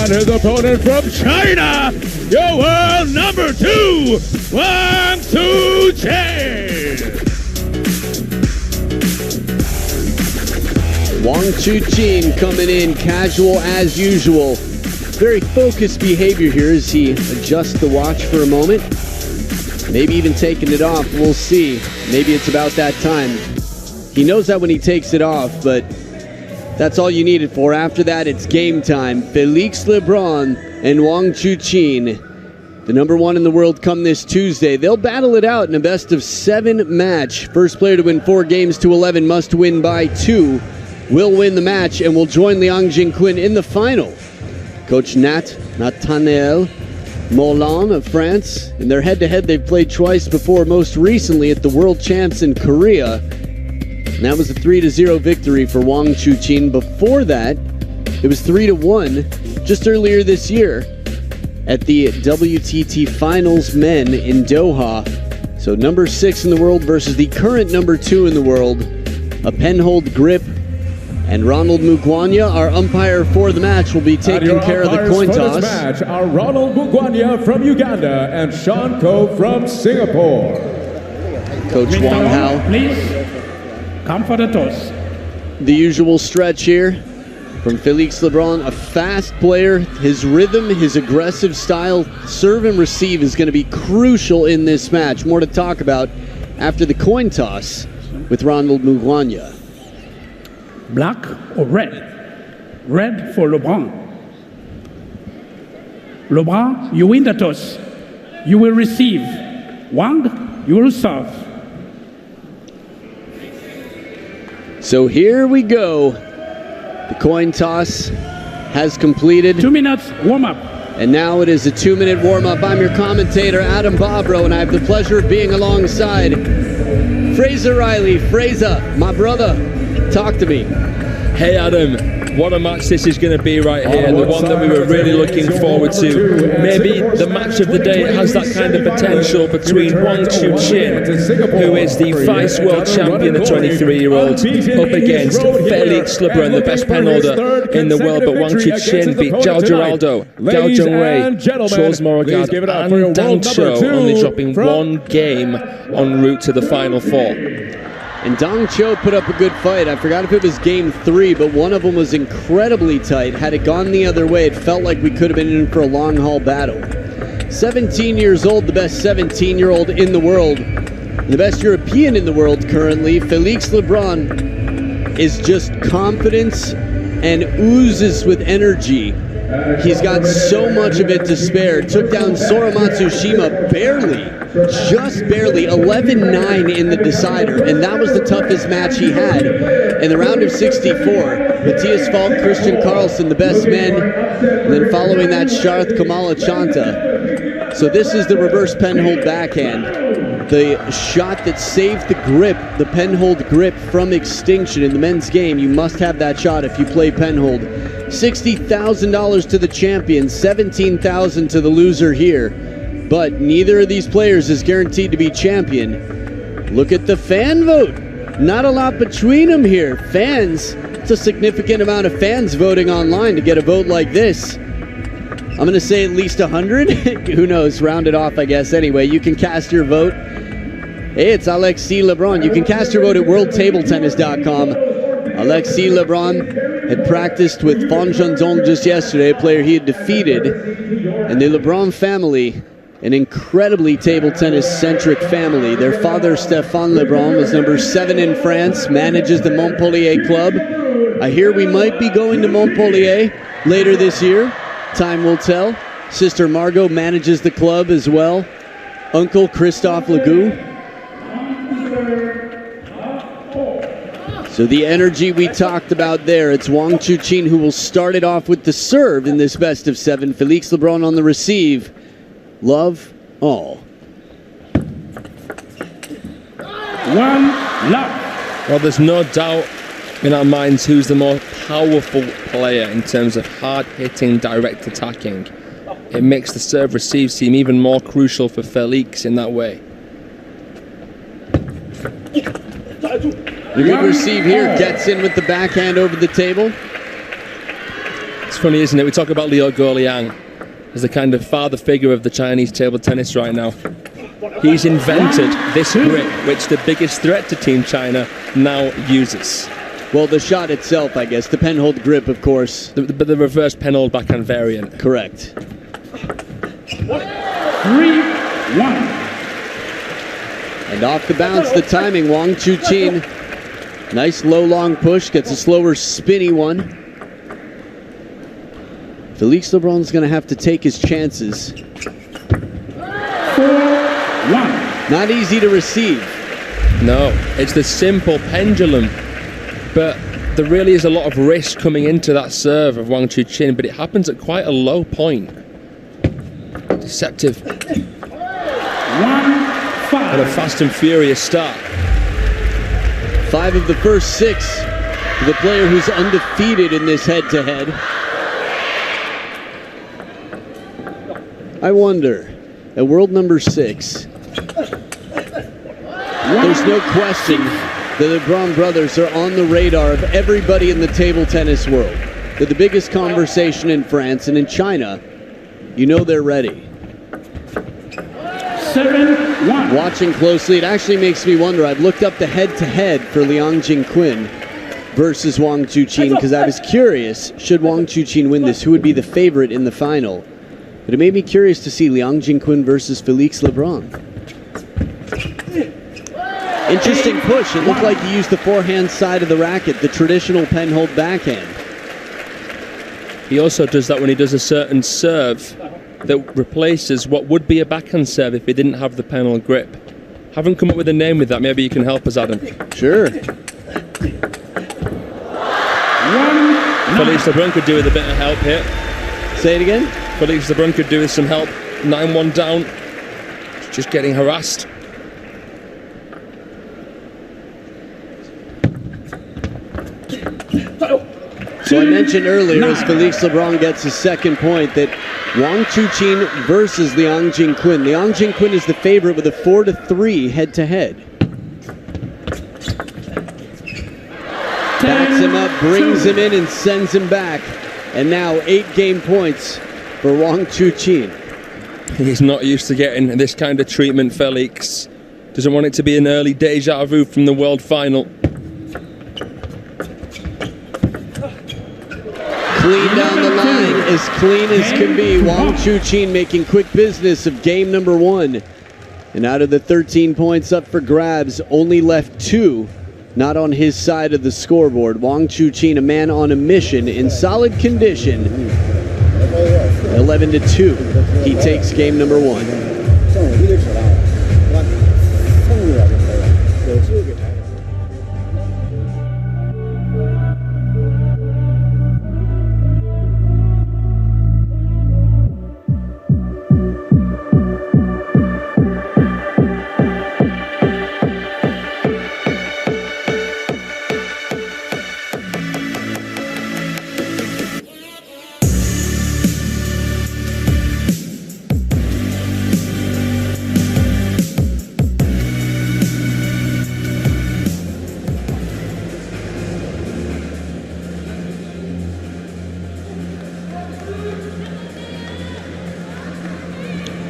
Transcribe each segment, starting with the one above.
And his opponent from China, your world number 2, Wang Chuqin. Wang Chuqin coming in casual as usual. Very focused behavior here as he adjusts the watch for a moment. Maybe even taking it off. We'll see. Maybe it's about that time. He knows that when he takes it off, but that's all you need it for. After that, it's game time. Felix Lebrun and Wang Chuqin, the number 1 in the world, come this Tuesday. They'll battle it out in a best-of-7 match. First player to win 4 games to 11 must win by 2. Will win the match and will join Wang Chuqin in the final. Coach Nathanael Molan of France. In their head-to-head, they've played twice before, most recently at the World Champs in Korea. And that was a 3-0 victory for Wang Chuqin. Before that, it was 3-1 just earlier this year at the WTT Finals Men in Doha. So number 6 in the world versus the current number 2 in the world. A penhold grip. And Ronald Mugwanya, our umpire for the match, will be taking care of the coin toss. This match are Ronald Mugwanya from Uganda and Sean Ko from Singapore. Coach Wang Hao. Please come for the toss. The usual stretch here from Felix Lebrun, a fast player. His rhythm, his aggressive style, serve and receive is going to be crucial in this match. More to talk about after the coin toss with Ronald Mugwanya. Black or red? Red for Lebrun. Lebrun, you win the toss. You will receive. Wang, you will serve. So here we go. The coin toss has completed. 2 minutes warm-up. And now it is a 2-minute warm-up. I'm your commentator, Adam Bobrow, and I have the pleasure of being alongside Fraser Riley. Fraser, my brother. Talk to me. Hey Adam, what a match this is going to be right here, the one that we were really looking forward to. Maybe the match of the day. It has that kind of potential between Wang Chuqin, who is the vice world champion, the 23-year-old, up against Felix Lebrun, the best penholder in the world. But Wang Chuqin beat Zhao Geraldo, Gao Zhengwei, Charles Moragad and Dan Cho, only dropping 1 game en route to the Final 4. And Dong Cho put up a good fight. I forgot if it was game 3, but one of them was incredibly tight. Had it gone the other way, it felt like we could have been in for a long-haul battle. 17 years old, the best 17-year-old in the world. The best European in the world currently. Felix Lebrun is just confidence and oozes with energy. He's got so much of it to spare. Took down Sora Matsushima barely. Just barely, 11-9 in the decider, and that was the toughest match he had in the round of 64. Matthias Falk, Christian Carlsen, the best men, and then following that, Sharth Kamala Chanta. So this is the reverse penhold backhand, the shot that saved the grip, the penhold grip from extinction in the men's game. You must have that shot if you play penhold. $60,000 to the champion, $17,000 to the loser here. But neither of these players is guaranteed to be champion. Look at the fan vote. Not a lot between them here. Fans, it's a significant amount of fans voting online to get a vote like this. I'm going to say at least 100. Who knows? Round it off, I guess. Anyway, you can cast your vote. Hey, it's Alexis Lebrun. You can cast your vote at worldtabletennis.com. Alexis Lebrun had practiced with Fan Zhendong just yesterday, a player he had defeated. And the Lebrun family, an incredibly table tennis-centric family. Their father, Stéphane Lebrun, was number 7 in France, manages the Montpellier club. I hear we might be going to Montpellier later this year. Time will tell. Sister Margot manages the club as well. Uncle Christophe Legout. So the energy we talked about there, it's Wang Chuqin who will start it off with the serve in this best of 7. Felix Lebrun on the receive. Love all. 1 love. Well, there's no doubt in our minds who's the more powerful player in terms of hard-hitting, direct attacking. It makes the serve-receive seem even more crucial for Felix in that way. The good receive here, gets in with the backhand over the table. It's funny, isn't it? We talk about Liu Guoliang as the kind of father figure of the Chinese table tennis right now. He's invented this grip, which the biggest threat to Team China now uses. Well, the shot itself, I guess. The pen-hold grip, of course. But the reverse pen-hold backhand variant. Correct. 3-1. And off the bounce, the timing. Wang Chuqin. Nice low long push. Gets a slower spinny one. Felix Lebrun's going to have to take his chances. 4-1. Not easy to receive. No, it's the simple pendulum. But there really is a lot of risk coming into that serve of Wang Chuqin, but it happens at quite a low point. Deceptive. 1-5. And a fast and furious start. 5 of the first 6. The player who's undefeated in this head-to-head. I wonder, at world number 6, there's no question the Lebrun brothers are on the radar of everybody in the table tennis world. They're the biggest conversation in France, and in China, you know they're ready. 7-1. Watching closely, it actually makes me wonder. I've looked up the head-to-head for Liang Jinquin versus Wang Chuqin because I was curious, should Wang Chuqin win this, who would be the favorite in the final? But it made me curious to see Liang Jinquin versus Felix Lebrun. Interesting push. It looked like he used the forehand side of the racket, the traditional pen-hold backhand. He also does that when he does a certain serve that replaces what would be a backhand serve if he didn't have the pen-hold grip. Haven't come up with a name with that. Maybe you can help us, Adam. Sure. Felix Lebrun could do with a bit of help here. Say it again? Felix Lebrun could do with some help. 9-1 down. Just getting harassed. So I mentioned earlier, as Felix Lebrun gets his second point, that Wang Chuqin versus Liang Jinquin. Liang Jinquin is the favorite with a 4-3 head-to-head. Backs him up, brings him in, and sends him back. And now 8 game points for Wang Chuqin. He's not used to getting this kind of treatment, Felix. Doesn't want it to be an early deja vu from the world final. Clean down the line, as clean as can be. Wang Chuqin making quick business of game number 1. And out of the 13 points up for grabs, only left 2 not on his side of the scoreboard. Wang Chuqin, a man on a mission, in solid condition. 11-2. He takes game number 1.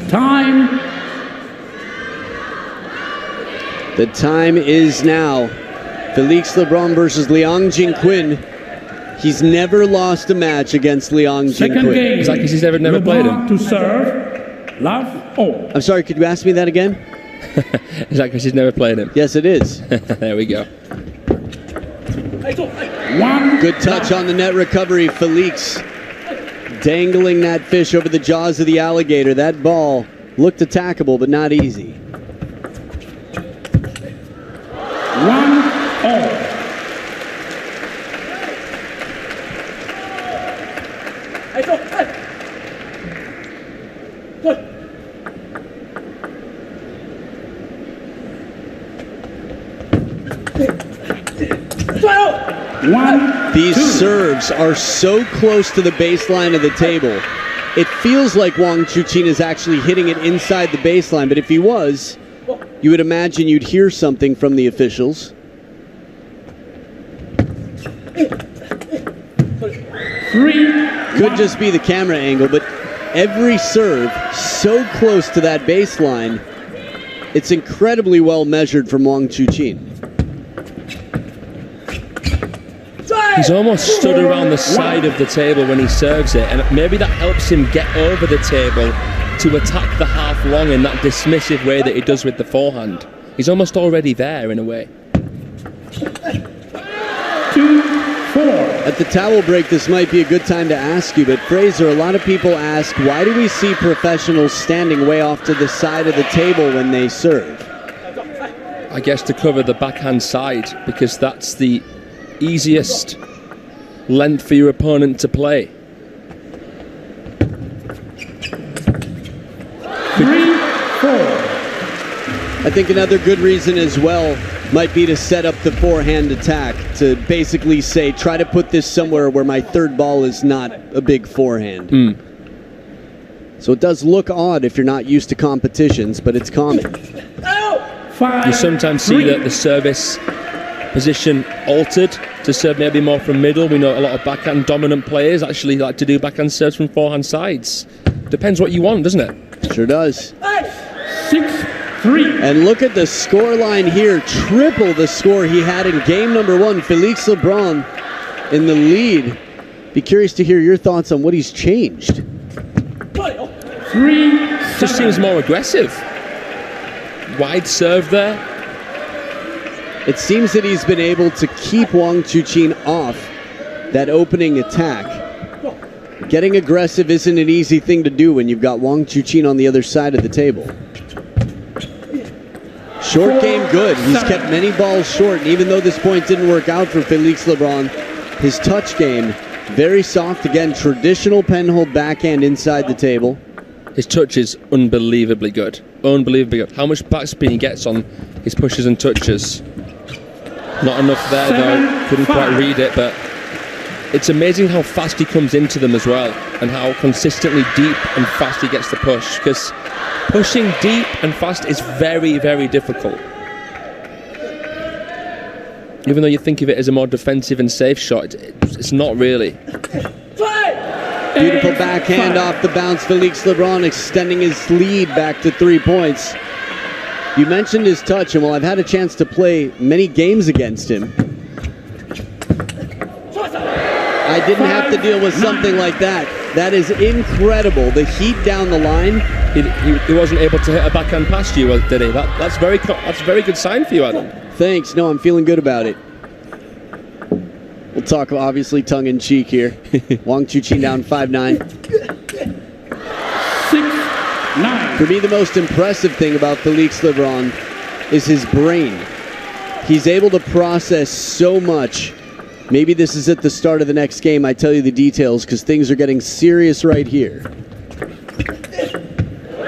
Time. The time is now. Felix Lebrun versus Liang Jinquin. He's never lost a match against Liang Second Jinquin. game. Is that because he's never played him? To serve. Love all. I'm sorry, could you ask me that again? Is that because he's never played him? Yes, it is. There we go. One. Good touch on the net recovery. Felix dangling that fish over the jaws of the alligator. That ball looked attackable, but not easy. 1-all. These serves are so close to the baseline of the table. It feels like Wang Chuqin is actually hitting it inside the baseline, but if he was, you would imagine you'd hear something from the officials. 3-2. Could just be the camera angle, but every serve so close to that baseline. It's incredibly well measured from Wang Chuqin. He's almost stood around the side of the table when he serves it, and maybe that helps him get over the table to attack the half long in that dismissive way that he does with the forehand. He's almost already there in a way. 2-4. At the towel break, this might be a good time to ask you, but Fraser, a lot of people ask, why do we see professionals standing way off to the side of the table when they serve? I guess to cover the backhand side, because that's the easiest length for your opponent to play. 3-4. I think another good reason as well might be to set up the forehand attack, to basically say, try to put this somewhere where my third ball is not a big forehand. So it does look odd if you're not used to competitions, but it's common. You sometimes see that the service position altered to serve maybe more from middle. We know a lot of backhand dominant players actually like to do backhand serves from forehand sides. Depends what you want, doesn't it? Sure does. 6-3. And look at the score line here. Triple the score he had in game number 1. Felix Lebrun in the lead. Be curious to hear your thoughts on what he's changed. 3-7. Just seems more aggressive. Wide serve there. It seems that he's been able to keep Wang Chuqin off that opening attack. Getting aggressive isn't an easy thing to do when you've got Wang Chuqin on the other side of the table. Short game good. He's kept many balls short, and even though this point didn't work out for Felix Lebrun, his touch game, very soft. Again, traditional penhold backhand inside the table. His touch is unbelievably good. Unbelievably good. How much backspin he gets on his pushes and touches. Not enough there though. Couldn't quite read it, but it's amazing how fast he comes into them as well, and how consistently deep and fast he gets the push, because pushing deep and fast is very, very difficult. Even though you think of it as a more defensive and safe shot, it's not really. Beautiful backhand off the bounce. Felix Lebrun extending his lead back to 3 points. You mentioned his touch, and while I've had a chance to play many games against him, I didn't have to deal with something like that. That is incredible. The heat down the line. He wasn't able to hit a backhand past you, did he? That's a very good sign for you, Adam. Thanks. No, I'm feeling good about it. We'll talk, obviously, tongue-in-cheek here. Wang Chuqin down 5-9. 6-9. For me, the most impressive thing about Felix Lebrun is his brain. He's able to process so much. Maybe this is at the start of the next game. I tell you the details, because things are getting serious right here.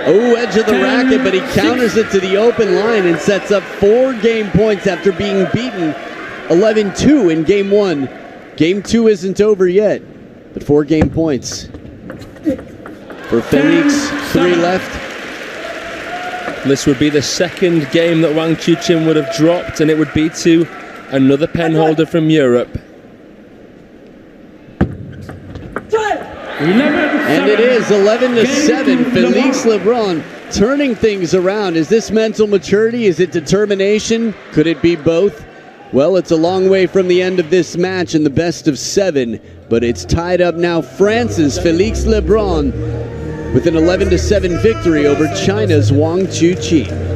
Oh, edge of the racket, but he counters it to the open line and sets up 4 game points after being beaten 11-2 in game 1. Game 2 isn't over yet, but 4 game points for Felix. 3 left. This would be the second game that Wang Chuqin would have dropped, and it would be to another pen holder from Europe. And it is 11-7. Felix Lebrun turning things around. Is this mental maturity? Is it determination? Could it be both? Well, it's a long way from the end of this match in the best of 7, but it's tied up now. France's Felix Lebrun with an 11-7 victory over China's Wang Chuqin.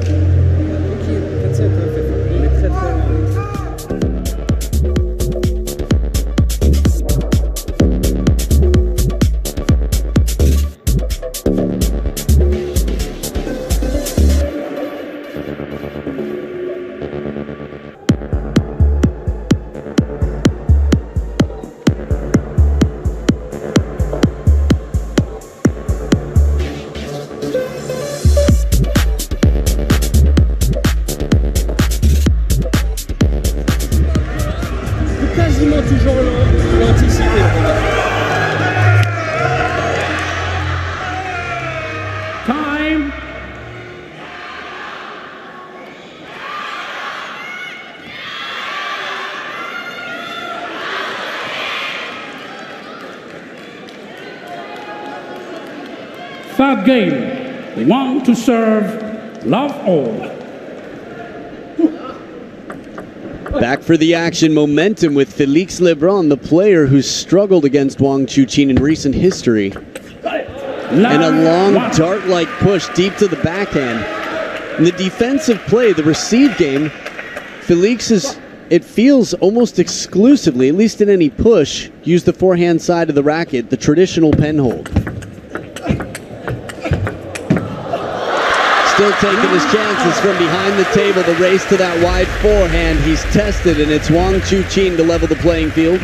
Third game, Wang to serve, love all. Back for the action, momentum with Felix Lebrun, the player who's struggled against Wang Chuqin in recent history. And a long dart-like push deep to the backhand. In the defensive play, the receive game, Felix is, it feels almost exclusively, at least in any push, use the forehand side of the racket, the traditional pen hold. Still taking his chances from behind the table, the race to that wide forehand. He's tested, and it's Wang Chuqin to level the playing field.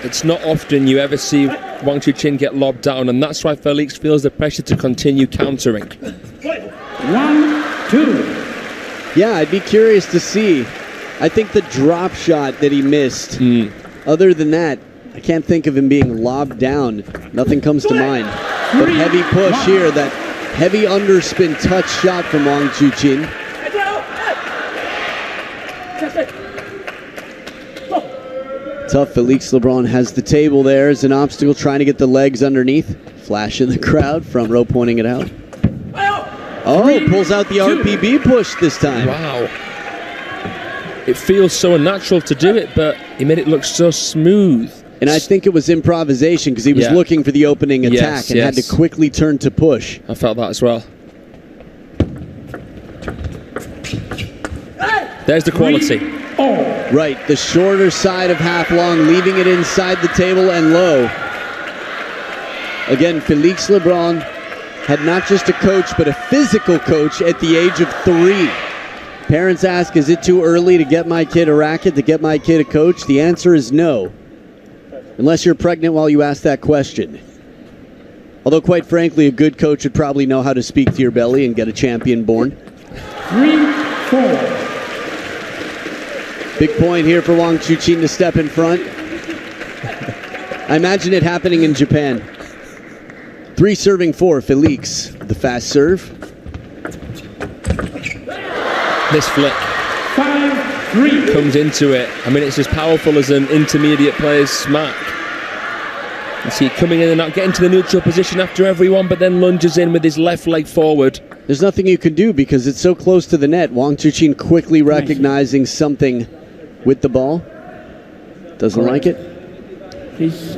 It's not often you ever see Wang Chuqin get lobbed down, and that's why Felix feels the pressure to continue countering. 1-2. Yeah, I'd be curious to see. I think the drop shot that he missed, other than that, I can't think of him being lobbed down. Nothing comes to mind. But heavy push here, that heavy underspin touch shot from Wang Chuqin. Tough. Felix Lebrun has the table there as an obstacle, trying to get the legs underneath. Flash in the crowd, front row pointing it out. Oh, pulls out the RPB push this time. Wow. It feels so unnatural to do it, but he made it look so smooth. And I think it was improvisation because he was looking for the opening attack and had to quickly turn to push. I felt that as well. There's the quality. Right, the shorter side of half long, leaving it inside the table and low. Again, Felix Lebrun had not just a coach, but a physical coach at the age of 3. Parents ask, is it too early to get my kid a racket, to get my kid a coach? The answer is no. Unless you're pregnant while you ask that question. Although, quite frankly, a good coach would probably know how to speak to your belly and get a champion born. 3-4. Big point here for Wang Chuqin to step in front. I imagine it happening in Japan. 3 serving 4, Felix. The fast serve. This flick 5-3. comes into it. I mean, it's as powerful as an intermediate player's smack. You see it coming in and out, getting to the neutral position after everyone, but then lunges in with his left leg forward. There's nothing you can do because it's so close to the net. Wang Chuqin quickly recognizing something with the ball. Doesn't like it. Please.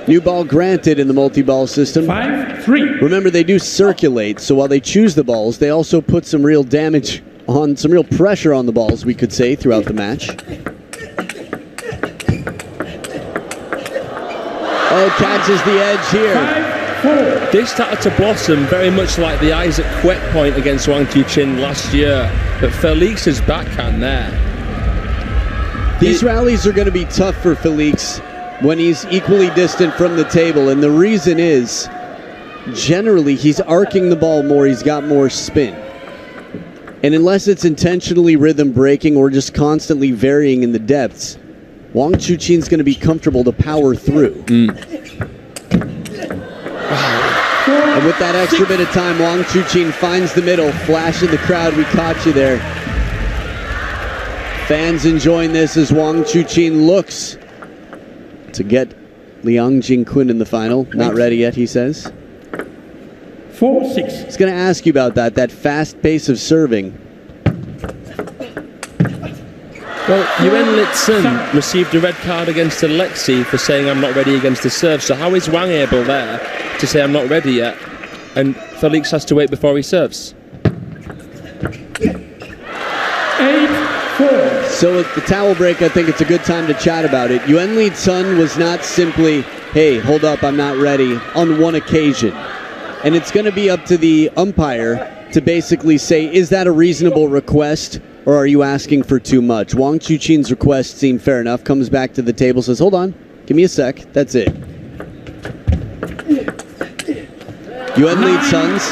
New ball granted in the multi-ball system. 5-3. Remember, they do circulate, so while they choose the balls, they also put some real damage on, some real pressure on the balls, we could say, throughout the match. Oh, catches the edge here. 5-4. This started to blossom very much like the Isaac Kwek point against Wang Chuqin last year, but Felix's backhand there. These rallies are going to be tough for Felix when he's equally distant from the table, and the reason is, generally, he's arcing the ball more, he's got more spin. And unless it's intentionally rhythm breaking or just constantly varying in the depths, Wang Chuqin's going to be comfortable to power through. And with that extra bit of time, Wang Chuqin finds the middle. Flash in the crowd, we caught you there. Fans enjoying this as Wang Chuqin looks to get Liang Jingquin in the final. Not ready yet, he says. 4-6. He's going to ask you about that fast pace of serving. Well, Yuan Litsun received a red card against Alexei for saying I'm not ready against the serve. So how is Wang able there to say I'm not ready yet? And Felix has to wait before he serves. 8-4. So at the towel break, I think it's a good time to chat about it. Yuan Litsun was not simply, hey, hold up, I'm not ready, on one occasion. And it's going to be up to the umpire to basically say, is that a reasonable request? Or are you asking for too much? Wang Chuqin's request seemed fair enough. Comes back to the table, says, hold on, give me a sec. That's it. Yuan Litsun's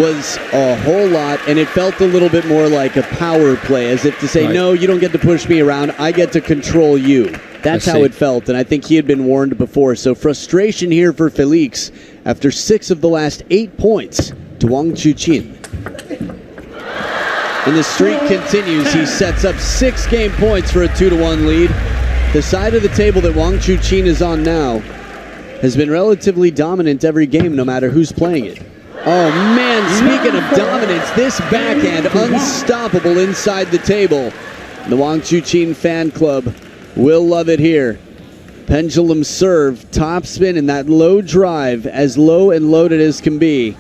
was a whole lot, and it felt a little bit more like a power play, as if to say, no, you don't get to push me around. I get to control you. That's how it felt, and I think he had been warned before. So frustration here for Felix after 6 of the last 8 points to Wang Chuqin. And the streak continues. He sets up 6 game points for a 2-1 lead. The side of the table that Wang Chuqin is on now, has been relatively dominant every game, no matter who's playing it. Oh man, speaking of dominance, this backhand unstoppable inside the table. The Wang Chuqin fan club will love it here. Pendulum serve, top spin, and that low drive, as low and loaded as can be.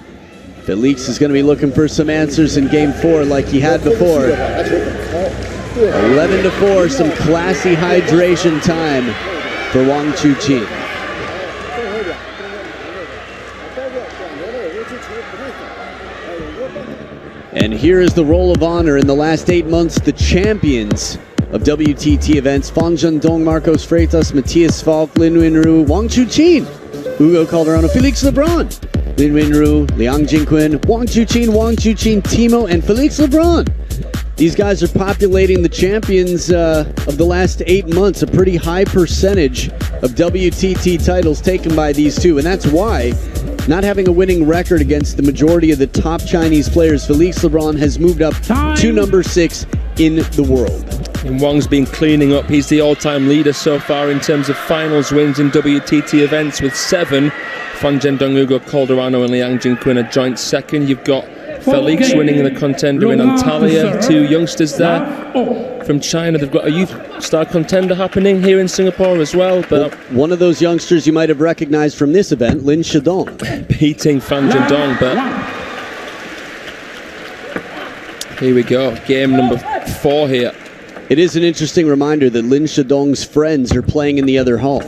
Felix is going to be looking for some answers in game 4 like he had before. 11-4, some classy hydration time for Wang Chuqin. And here is the roll of honor in the last 8 months, the champions of WTT events: Fan Zhendong, Marcos Freitas, Matthias Falk, Lin Winru, Wang Chuqin, Hugo Calderano, Felix Lebrun, Lin Winru, Liang Jinquin, Wang Chuqin, Timo, and Felix Lebrun. These guys are populating the champions of the last 8 months, a pretty high percentage of WTT titles taken by these two, and that's why, not having a winning record against the majority of the top Chinese players, Felix Lebrun has moved up to number 6 in the world. And Wang's been cleaning up. He's the all-time leader so far in terms of finals wins in WTT events with 7. Fan Zhendong, Hugo Calderano, and Liang Jinquin a joint second. You've got Felix winning the contender in Antalya. 2 youngsters there from China. They've got a youth star contender happening here in Singapore as well. But one of those youngsters you might have recognized from this event, Lin Shidong, beating Fan Zhendong. But here we go, game number 4 here. It is an interesting reminder that Lin Shidong's friends are playing in the other hall.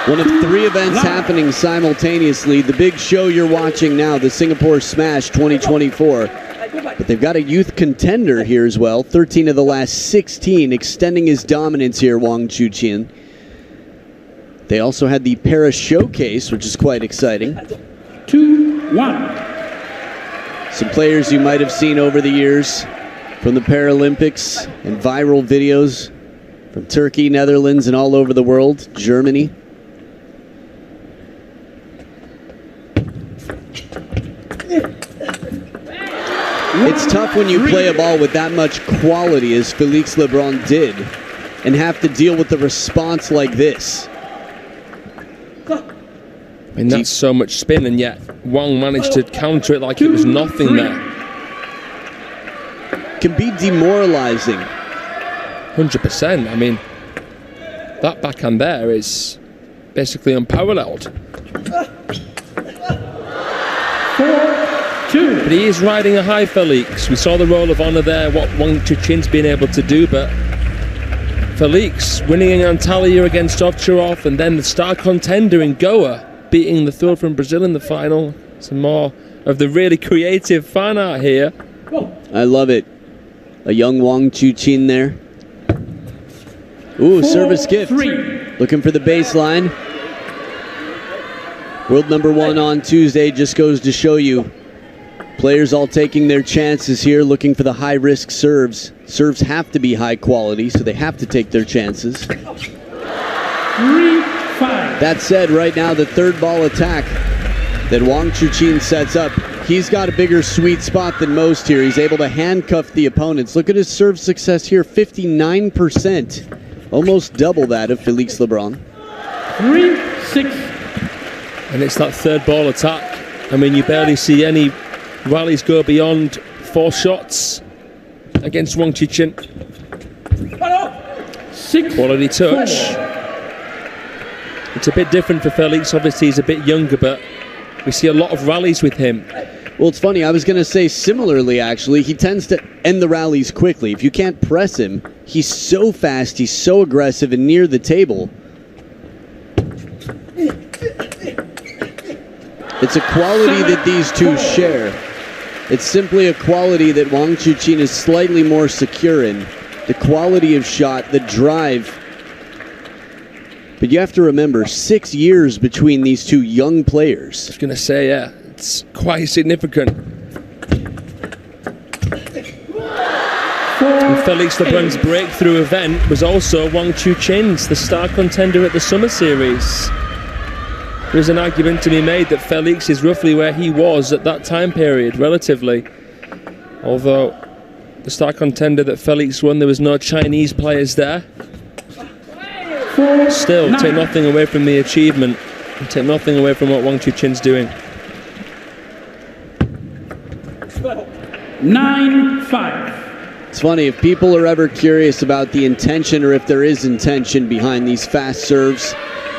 One of 3 events happening simultaneously. The big show you're watching now, the Singapore Smash 2024. But they've got a youth contender here as well. 13 of the last 16, extending his dominance here, Wang Chuqin. They also had the Paris Showcase, which is quite exciting. 2-1. Some players you might have seen over the years from the Paralympics and viral videos from Turkey, Netherlands, and all over the world. Germany. It's tough when you play a ball with that much quality as Felix Lebrun did and have to deal with the response like this. I mean, that's so much spin, and yet Wang managed to counter it like it was nothing there. Can be demoralizing. 100%. I mean, that backhand there is basically unparalleled. 4-2. But he is riding a high, Felix. We saw the roll of honor there, what Wang Chuqin's been able to do, but Felix winning in Antalya against Ovcharov, and then the star contender in Goa, beating the third from Brazil in the final. Some more of the really creative fan art here. I love it. A young Wang Chuqin there. Ooh, service gift. Looking for the baseline. World number 1 on Tuesday just goes to show you. Players all taking their chances here, looking for the high-risk serves. Serves have to be high quality, so they have to take their chances. 3-5. That said, right now, the third ball attack that Wang Chuqin sets up, he's got a bigger sweet spot than most here. He's able to handcuff the opponents. Look at his serve success here, 59%. Almost double that of Felix Lebrun. 3-6. And it's that third ball attack. I mean, you barely see any rallies go beyond 4 shots against Wang Chuqin. 6. Quality touch. It's a bit different for Felix. Obviously, he's a bit younger, but we see a lot of rallies with him. Well, it's funny. I was going to say similarly, actually. He tends to end the rallies quickly. If you can't press him, he's so fast, he's so aggressive and near the table. It's a quality that these two share. It's simply a quality that Wang Chuqin is slightly more secure in. The quality of shot, the drive. But you have to remember, 6 years between these two young players. I was going to say, yeah, it's quite significant. And Felix Lebrun's breakthrough event was also Wang Chuqin's, the star contender at the Summer Series. There's an argument to be made that Felix is roughly where he was at that time period, relatively. Although the star contender that Felix won, there was no Chinese players there. Still, take nothing away from the achievement. And take nothing away from what Wang Chuqin's doing. 9-5. It's funny, if people are ever curious about the intention or if there is intention behind these fast serves,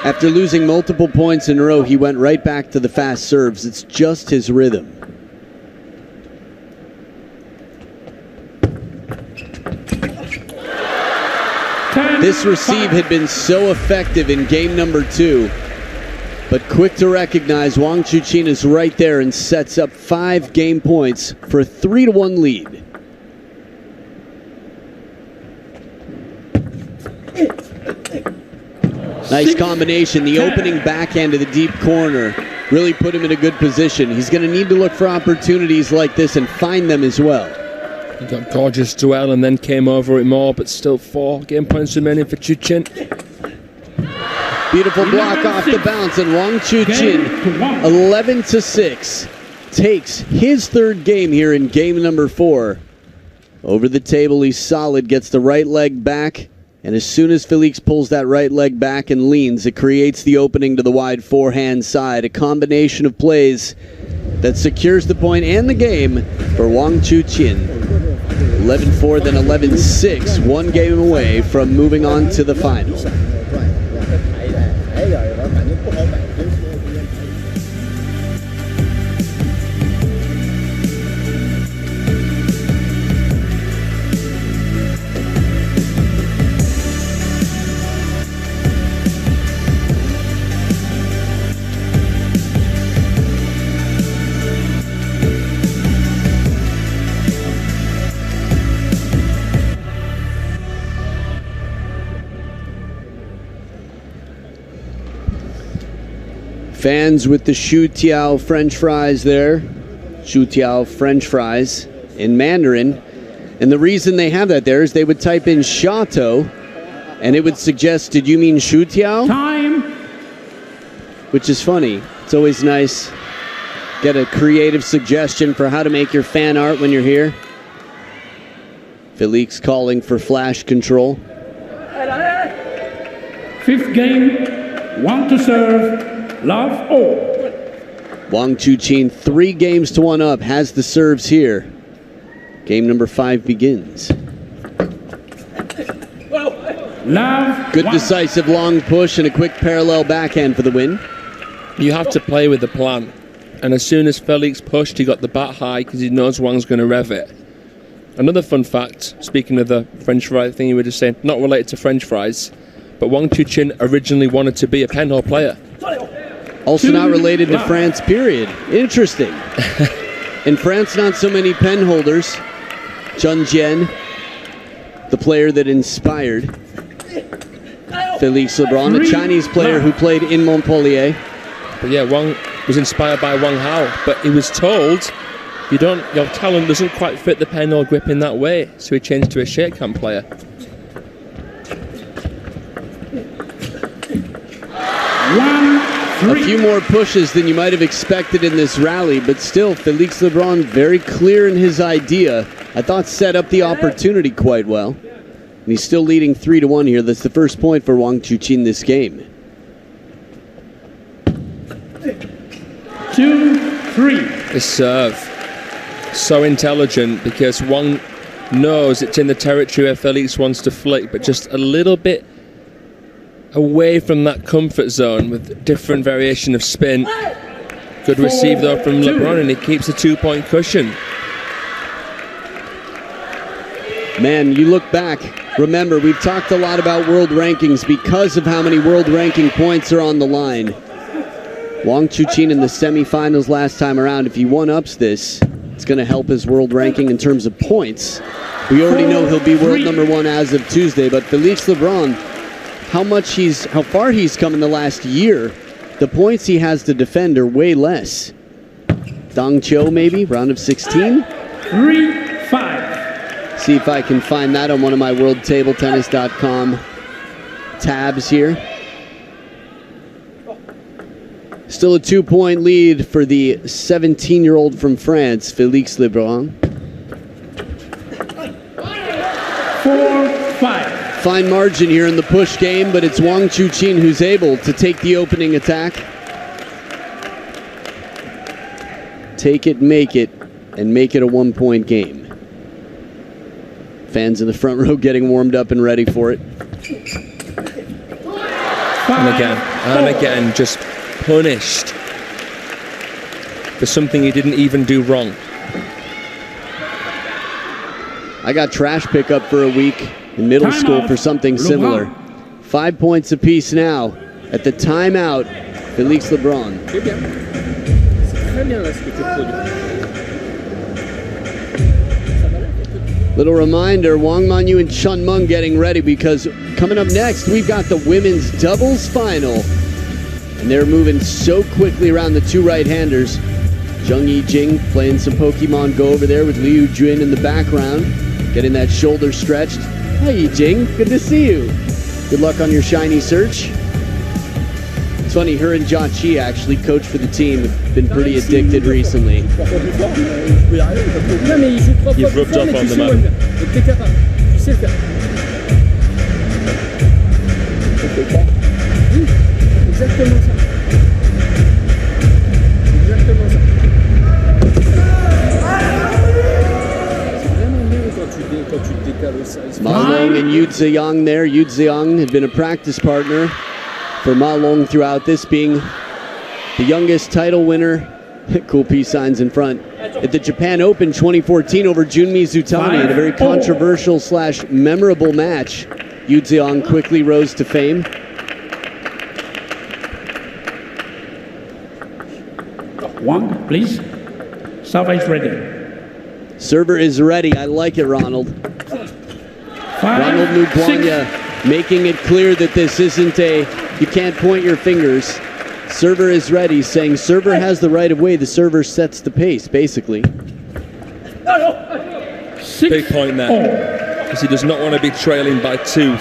after losing multiple points in a row, he went right back to the fast serves. It's just his rhythm. This receive had been so effective in game number 2, but quick to recognize Wang Chuqin is right there and sets up 5 game points for a 3-1 lead. Nice combination. The opening backhand to the deep corner really put him in a good position. He's going to need to look for opportunities like this and find them as well. He got gorgeous duel and then came over it more, but still 4 game points remaining for Chuqin. Beautiful block off the bounce, and Wang Chuqin, 11-6, takes his 3rd game here in game number 4. Over the table, he's solid, gets the right leg back, and as soon as Felix pulls that right leg back and leans, it creates the opening to the wide forehand side. A combination of plays that secures the point and the game for Wang Chuqin. 11-4, then 11-6, 1 game away from moving on to the final. Fans with the Shu Tiao French fries there. Shu Tiao French fries in Mandarin. And the reason they have that there is they would type in Chateau and it would suggest, did you mean Shu Tiao? Time. Which is funny. It's always nice. Get a creative suggestion for how to make your fan art when you're here. Felix calling for flash control. 5th game. 1 to serve. Love all. Wang Chuqin 3 games to 1 up, has the serves here. Game number 5 begins. Love. Good decisive long push and a quick parallel backhand for the win. You have to play with the plan. And as soon as Felix pushed, he got the bat high because he knows Wang's going to rev it. Another fun fact, speaking of the French fry thing you were just saying, not related to French fries, but Wang Chuqin originally wanted to be a penhole player. Also not related to France, period. Interesting. In France, not so many pen holders. Zheng Jian, the player that inspired Felix Lebrun, a Chinese player who played in Montpellier. But yeah, Wang was inspired by Wang Hao, but he was told, your talent doesn't quite fit the penhole grip in that way, so he changed to a shake-hand player. A few more pushes than you might have expected in this rally, but still, Felix Lebrun very clear in his idea. I thought set up the opportunity quite well. And he's still leading 3-1 here. That's the first point for Wang Chuqin this game. 2-3. This serve, so intelligent because Wang knows it's in the territory where Felix wants to flick, but just a little bit away from that comfort zone with different variation of spin. Good receive though from Lebrun, and he keeps a 2-point cushion. Man, you look back, remember we've talked a lot about world rankings because of how many world ranking points are on the line. Wang Chuqin in the semifinals last time around, if he one-ups this, it's going to help his world ranking in terms of points. We already know he'll be world number 1 as of Tuesday, but Felix Lebrun, how far he's come in the last year, the points he has to defend are way less. Dong Cho maybe, round of 16? 3-5. See if I can find that on one of my worldtabletennis.com tabs here. Still a 2-point lead for the 17-year-old from France, Felix Lebrun. 4-5. Fine margin here in the push game, but it's Wang Chuqin who's able to take the opening attack. Take it, and make it a 1-point game. Fans in the front row getting warmed up and ready for it. And again, just punished for something he didn't even do wrong. I got trash pickup for a week in middle school for something similar. 5 points apiece now at the timeout. Felix Lebrun. Little reminder, Wang Manyu and Chun Meng getting ready, because coming up next, we've got the women's doubles final. And they're moving so quickly around the two right-handers. Zheng Yijing playing some Pokemon Go over there with Liu Jun in the background, getting that shoulder stretched. Hi, Yijing. Good to see you. Good luck on your shiny search. It's funny, her and Jia Qi actually coach for the team. Have been pretty addicted recently. You've rubbed off on them, man. Ma Long and Yu Ziyang there. Yu Ziyang had been a practice partner for Ma Long throughout this, being the youngest title winner. Cool peace signs in front. At the Japan Open 2014 over Junmi Zutani in a very controversial / memorable match. Yu Ziyang quickly rose to fame. Wang, please. Server is ready. Server is ready. I like it, Ronald. Ronald Mugwanya making it clear that this isn't you can't point your fingers. Server is ready, saying server has the right of way. The server sets the pace, basically. Big point there, because he does not want to be trailing by 2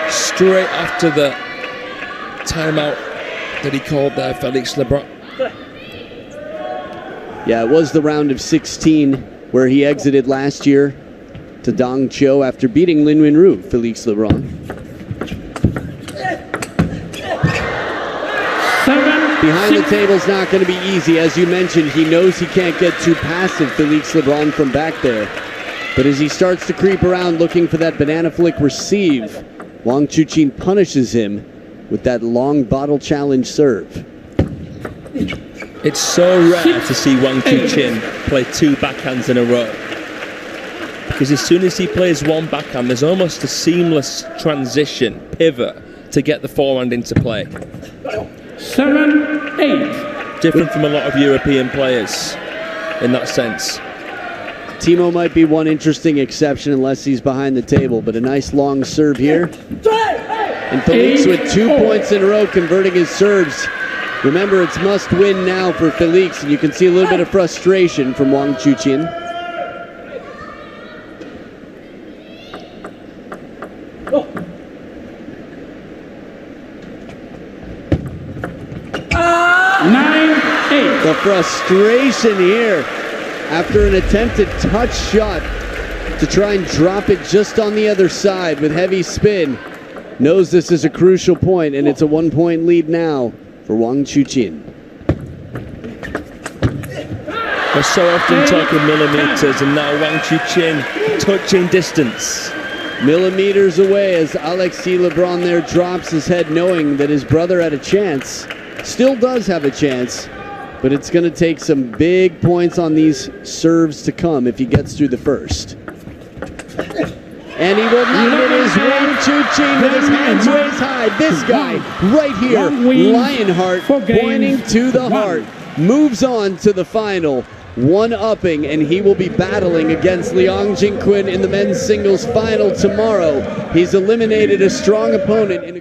straight after the timeout that he called there, Felix Lebrun. Yeah, it was the round of 16 where he exited last year to Dong Chio after beating Lin Wenru, Felix Lebrun. Behind the table's not going to be easy. As you mentioned, he knows he can't get too passive, Felix Lebrun, from back there. But as he starts to creep around looking for that banana flick receive, Wang Chuqin punishes him with that long bottle challenge serve. It's so rare to see Wang Chuqin play 2 backhands in a row. Because as soon as he plays one backhand, there's almost a seamless transition, pivot, to get the forehand into play. 7-8. Different from a lot of European players in that sense. Timo might be one interesting exception unless he's behind the table, but a nice long serve here. And Felix with 2 points in a row converting his serves. Remember, it's must win now for Felix, and you can see a little bit of frustration from Wang Chuqin. The frustration here after an attempted touch shot to try and drop it just on the other side with heavy spin. Knows this is a crucial point, and it's a 1-point lead now for Wang Chuqin. We're so often talking millimeters, and now Wang Chuqin touching distance. Millimeters away as Alexis Lebrun there drops his head, knowing that his brother had a chance. Still does have a chance, but it's going to take some big points on these serves to come if he gets through the first. And he will not. It is Wang Chuqin with his hands raised high. This guy right here, Lionheart, pointing to the heart, moves on to the final, one-upping, and he will be battling against Liang Jingquin in the men's singles final tomorrow. He's eliminated a strong opponent in a